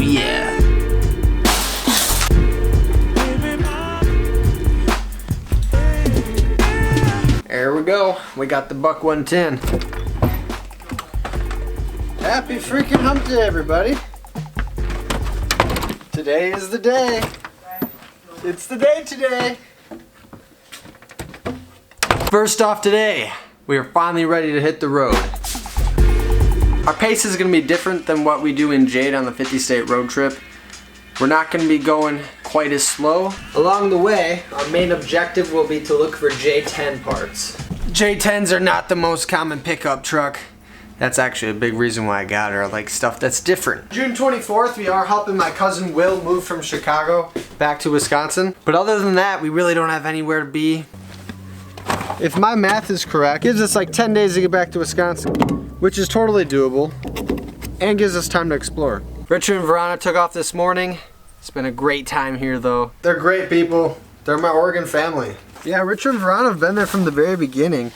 yeah. There we go. We got the buck 110. Happy freaking hump day, everybody. Today is the day. It's the day today. First off today, we are finally ready to hit the road. Our pace is going to be different than what we do in Jade on the 50-state road trip. We're not going to be going quite as slow. Along the way, our main objective will be to look for J10 parts. J10s are not the most common pickup truck. That's actually a big reason why I got her. I like stuff that's different. June 24th, we are helping my cousin Will move from Chicago back to Wisconsin. But other than that, we really don't have anywhere to be. If my math is correct, it gives us like 10 days to get back to Wisconsin, which is totally doable, and gives us time to explore. Richard and Verona took off this morning. It's been a great time here though. They're great people. They're my Oregon family. Yeah, Richard and Verona have been there from the very beginning,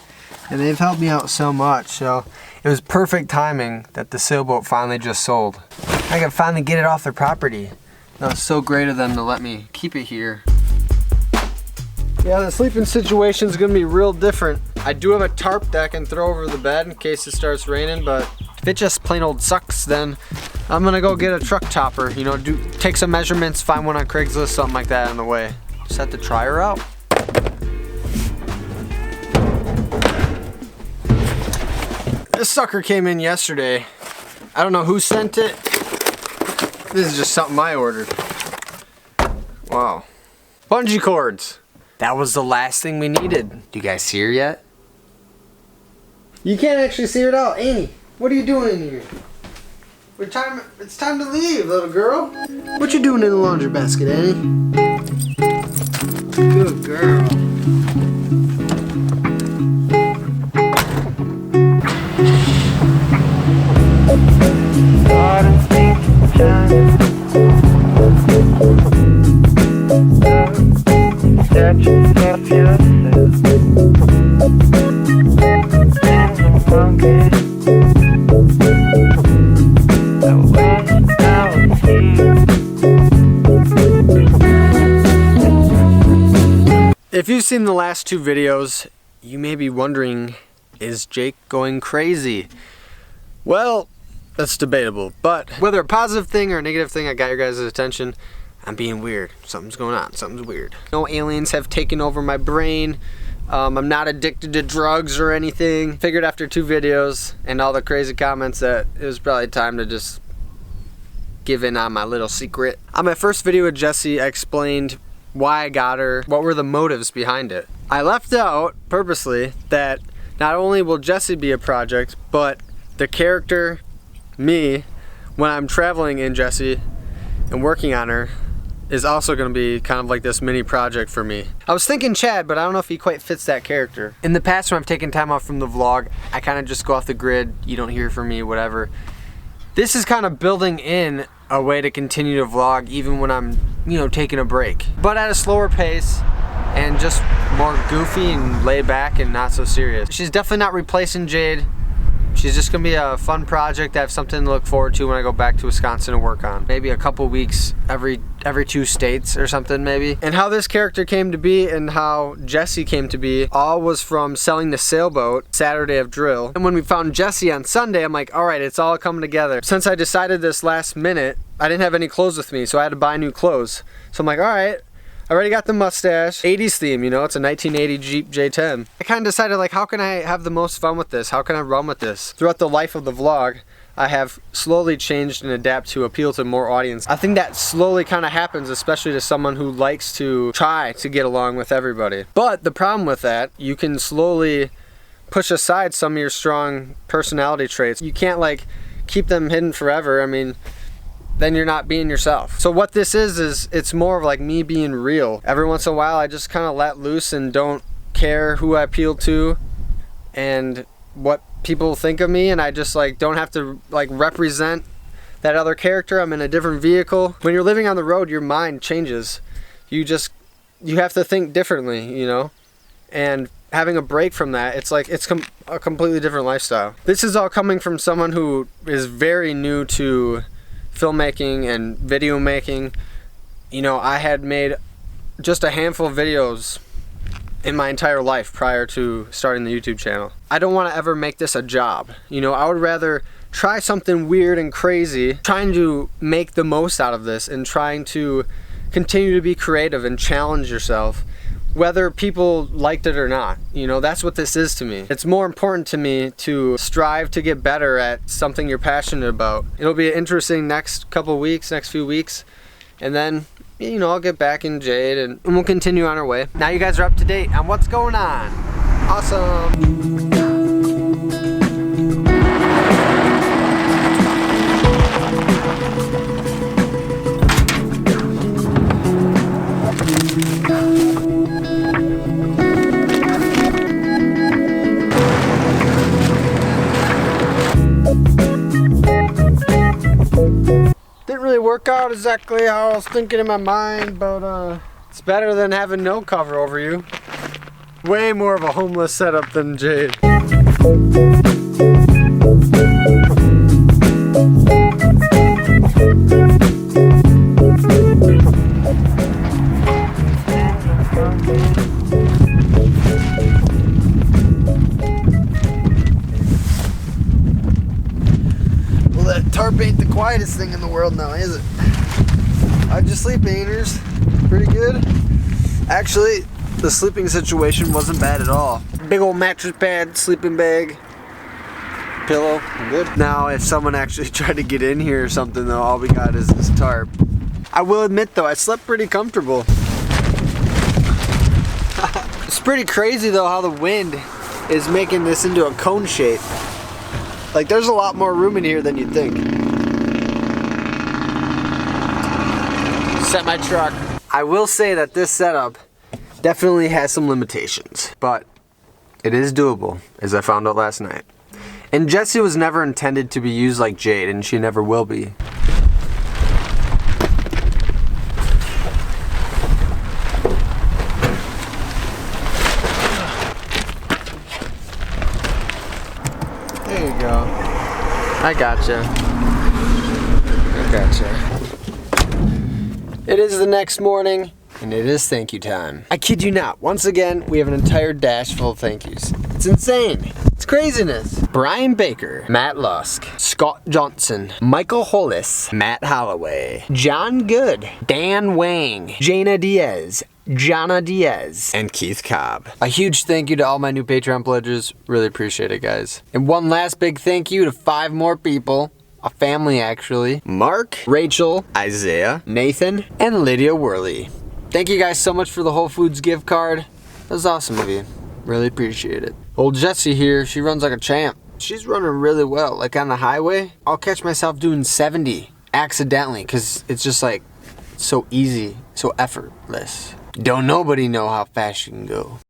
and they've helped me out so much, so it was perfect timing that the sailboat finally just sold. I could finally get it off their property. That was so great of them to let me keep it here. Yeah, the sleeping situation is going to be real different. I do have a tarp that I can throw over the bed in case it starts raining, but if it just plain old sucks, then I'm going to go get a truck topper. You know, take some measurements, find one on Craigslist, something like that on the way. Just have to try her out. This sucker came in yesterday. I don't know who sent it. This is just something I ordered. Wow. Bungee cords. That was the last thing we needed. Do you guys see her yet? You can't actually see her at all. Annie, what are you doing in here? It's time to leave, little girl. What you doing in the laundry basket, Annie? Good girl. If you've seen the last two videos, you may be wondering, is Jake going crazy? Well, that's debatable, but whether a positive thing or a negative thing, I got your guys' attention. I'm being weird. Something's going on. Something's weird. No aliens have taken over my brain. I'm not addicted to drugs or anything. Figured after two videos and all the crazy comments that it was probably time to just give in on my little secret. On my first video with Jessy, I explained why I got her, what were the motives behind it. I left out purposely that not only will Jessy be a project, but the character, me, when I'm traveling in Jessy and working on her, is also going to be kind of like this mini project for me. I was thinking Chad, but I don't know if he quite fits that character. In the past, when I've taken time off from the vlog, I kind of just go off the grid, you don't hear from me, whatever. This is kind of building in a way to continue to vlog even when I'm, you know, taking a break. But at a slower pace and just more goofy and laid back and not so serious. She's definitely not replacing Jade. She's just gonna be a fun project. I have something to look forward to when I go back to Wisconsin to work on. Maybe a couple weeks every 2 states or something maybe. And how this character came to be and how Jessy came to be all was from selling the sailboat Saturday of drill. And when we found Jessy on Sunday, I'm like, all right, it's all coming together. Since I decided this last minute, I didn't have any clothes with me, so I had to buy new clothes. So I'm like, all right, I already got the mustache, 80s theme, you know, it's a 1980 Jeep J10. I kind of decided, like, how can I have the most fun with this? How can I run with this? Throughout the life of the vlog, I have slowly changed and adapt to appeal to more audience. I think that slowly kind of happens, especially to someone who likes to try to get along with everybody. But the problem with that, you can slowly push aside some of your strong personality traits. You can't, like, keep them hidden forever. I mean, then you're not being yourself. So what this is it's more of like me being real. Every once in a while I just kind of let loose and don't care who I appeal to and what people think of me, and I just like don't have to like represent that other character. I'm in a different vehicle. When you're living on the road, your mind changes. You have to think differently, you know? And having a break from that, it's like it's a completely different lifestyle. This is all coming from someone who is very new to filmmaking and video making, you know, I had made just a handful of videos in my entire life prior to starting the YouTube channel. I don't want to ever make this a job. You know, I would rather try something weird and crazy, trying to make the most out of this and trying to continue to be creative and challenge yourself, whether people liked it or not. You know, that's what this is to me. It's more important to me to strive to get better at something you're passionate about. It'll be an interesting next few weeks, and then, you know, I'll get back in Jade and we'll continue on our way. Now you guys are up to date on what's going on. Awesome. Didn't really work out exactly how I was thinking in my mind, but it's better than having no cover over you. Way more of a homeless setup than Jade. Tarp ain't the quietest thing in the world now, is it? How'd you sleep, Ainers? Pretty good? Actually, the sleeping situation wasn't bad at all. Big old mattress pad, sleeping bag, pillow, good. Now, if someone actually tried to get in here or something, though, all we got is this tarp. I will admit, though, I slept pretty comfortable. It's pretty crazy, though, how the wind is making this into a cone shape. Like, there's a lot more room in here than you'd think. Set my truck. I will say that this setup definitely has some limitations, but it is doable, as I found out last night. And Jessy was never intended to be used like Jade, and she never will be. There you go. I gotcha. It is the next morning, and it is thank you time. I kid you not. Once again, we have an entire dash full of thank yous. It's insane. It's craziness. Brian Baker, Matt Lusk, Scott Johnson, Michael Hollis, Matt Holloway, John Good, Dan Wang, Jana Diaz, Jana Diaz, and Keith Cobb. A huge thank you to all my new Patreon pledges. Really appreciate it, guys. And one last big thank you to 5 more people. A family, actually. Mark, Rachel, Isaiah, Nathan, and Lydia Worley. Thank you guys so much for the Whole Foods gift card. That was awesome of you. Really appreciate it. Old Jessy here, she runs like a champ. She's running really well. Like on the highway, I'll catch myself doing 70 accidentally because it's just like so easy, so effortless. Don't nobody know how fast you can go.